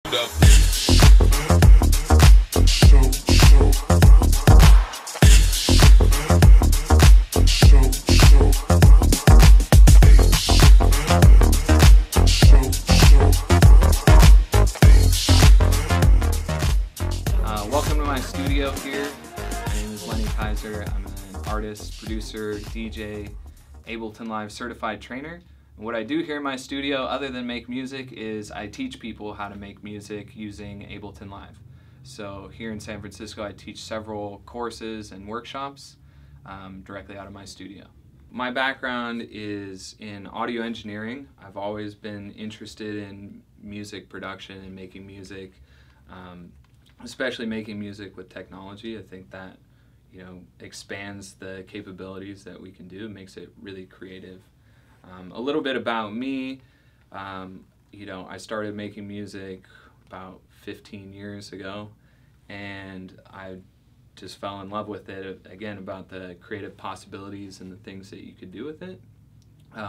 Welcome to my studio here. My name is Lenny Kiser. I'm an artist, producer, DJ, Ableton Live Certified Trainer. And what I do here in my studio, other than make music, is I teach people how to make music using Ableton Live. So here in San Francisco, I teach several courses and workshops directly out of my studio. My background is in audio engineering. I've always been interested in music production and making music. Especially making music with technology. I think that, you know, expands the capabilities that we can do, makes it really creative. A little bit about me, you know, I started making music about 15 years ago, and I just fell in love with it, again, about the creative possibilities and the things that you could do with it.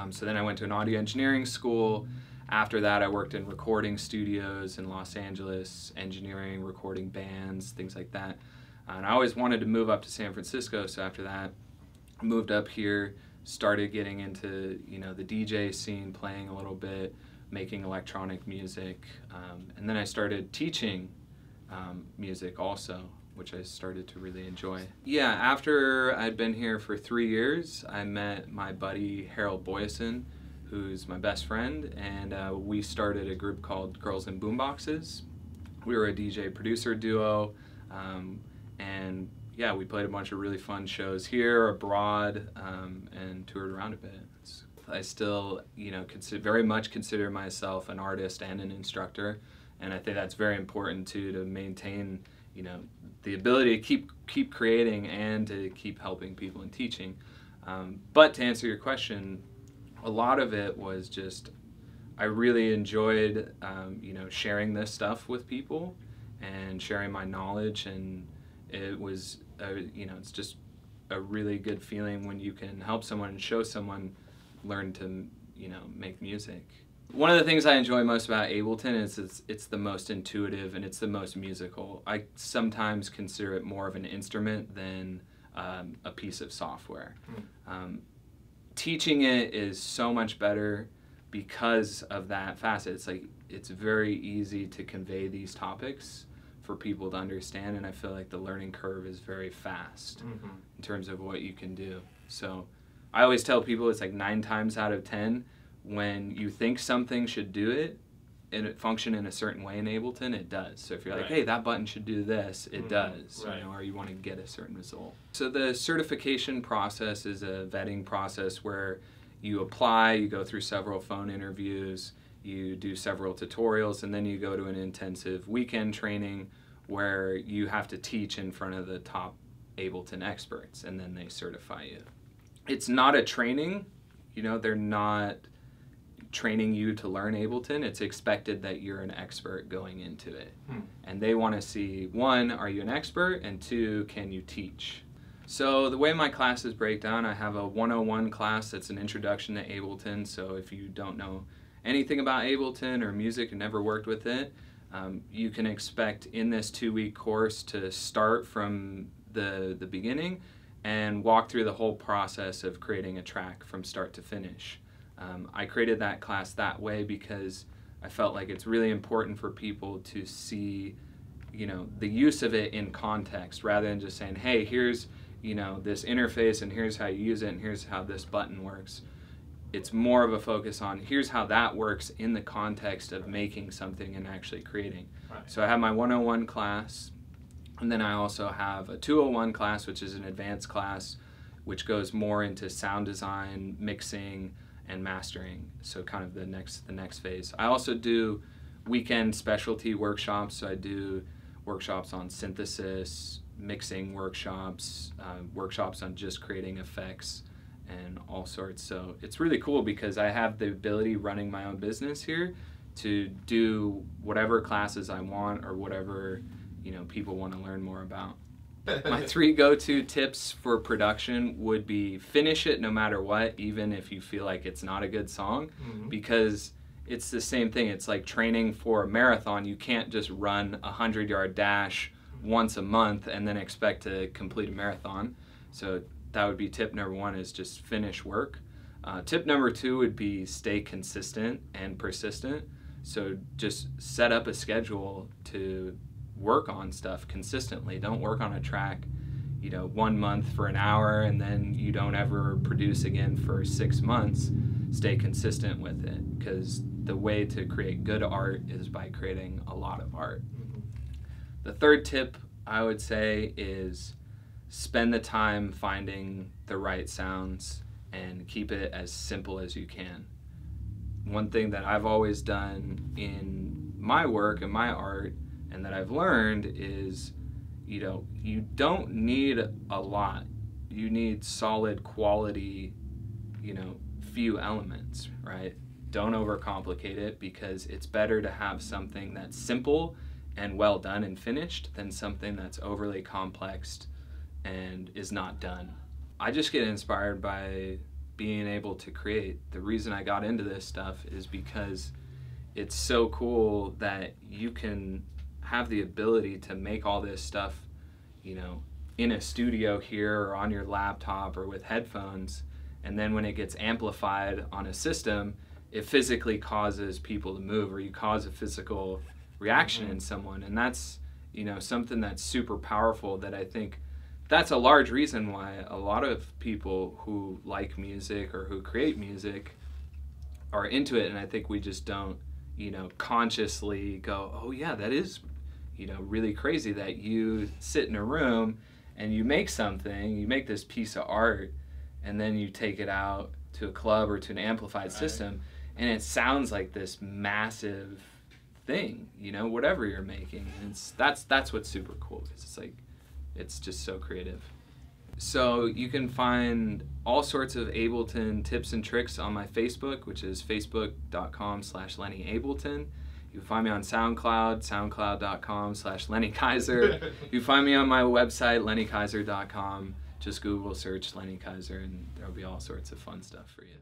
So then I went to an audio engineering school. After that, I worked in recording studios in Los Angeles, engineering, recording bands, things like that. And I always wanted to move up to San Francisco, so after that, I moved up here, started getting into, you know, the DJ scene, playing a little bit, making electronic music, and then I started teaching music also, which I started to really enjoy. Yeah, after I'd been here for 3 years, I met my buddy Harold Boyson, who's my best friend, and we started a group called Girls in Boomboxes. We were a DJ producer duo, and yeah, we played a bunch of really fun shows here, abroad, and toured around a bit. I still, you know, very much consider myself an artist and an instructor, and I think that's very important too, to maintain, you know, the ability to keep creating and to keep helping people and teaching. But to answer your question, a lot of it was just, I really enjoyed, you know, sharing this stuff with people and sharing my knowledge, and it was, you know, it's just a really good feeling when you can help someone and show someone learn to, you know, make music. One of the things I enjoy most about Ableton is it's the most intuitive and it's the most musical. I sometimes consider it more of an instrument than a piece of software. Teaching it is so much better because of that facet. It's like, it's very easy to convey these topics for people to understand, and I feel like the learning curve is very fast in terms of what you can do. So I always tell people it's like 9 times out of 10, when you think something should do it and it function in a certain way in Ableton, it does. So if you're like, hey, that button should do this, it does, you know, or you want to get a certain result. So the certification process is a vetting process where you apply, you go through several phone interviews, you do several tutorials, and then you go to an intensive weekend training where you have to teach in front of the top Ableton experts, and then they certify you. It's not a training, you know, they're not training you to learn Ableton. It's expected that you're an expert going into it. And they want to see, 1, are you an expert? And 2, can you teach? So the way my classes break down, I have a 101 class that's an introduction to Ableton. So if you don't know anything about Ableton or music and never worked with it, you can expect in this 2-week course to start from the beginning and walk through the whole process of creating a track from start to finish. I created that class that way because I felt like it's really important for people to see, you know, the use of it in context, rather than just saying, hey, here's, you know, this interface and here's how you use it and here's how this button works. It's more of a focus on here's how that works in the context of making something and actually creating. So I have my 101 class, and then I also have a 201 class, which is an advanced class, which goes more into sound design, mixing, and mastering, so kind of the next phase. I also do weekend specialty workshops, so I do workshops on synthesis, mixing workshops, workshops on just creating effects, and all sorts. So it's really cool because I have the ability, running my own business here, to do whatever classes I want or whatever, you know, people want to learn more about. My 3 go-to tips for production would be finish it no matter what, even if you feel like it's not a good song, because it's the same thing. It's like training for a marathon. You can't just run a 100-yard dash once a month and then expect to complete a marathon. So that would be tip number one, is just finish work. Tip number two would be stay consistent and persistent. So just set up a schedule to work on stuff consistently. Don't work on a track, 1 month for an hour and then you don't ever produce again for 6 months. Stay consistent with it, because the way to create good art is by creating a lot of art. The third tip I would say is spend the time finding the right sounds and keep it as simple as you can. One thing that I've always done in my work and my art, and that I've learned, is you don't need a lot. You need solid quality, few elements, right? Don't overcomplicate it, because it's better to have something that's simple and well done and finished than something that's overly complex and is not done. I just get inspired by being able to create. The reason I got into this stuff is because it's so cool that you can have the ability to make all this stuff, in a studio here or on your laptop or with headphones, and then when it gets amplified on a system, it physically causes people to move, or you cause a physical reaction in someone. And that's, something that's super powerful, that I think that's a large reason why a lot of people who like music or who create music are into it. And I think we just don't, consciously go, oh yeah, that is, really crazy that you sit in a room and you make something, you make this piece of art, and then you take it out to a club or to an amplified system, and it sounds like this massive thing, whatever you're making. And that's what's super cool. It's just so creative. So you can find all sorts of Ableton tips and tricks on my Facebook, which is facebook.com/LennyAbleton. You can find me on SoundCloud, soundcloud.com/Lenny Kiser. You can find me on my website, LennyKiser.com. Just Google search Lenny Kiser and there'll be all sorts of fun stuff for you.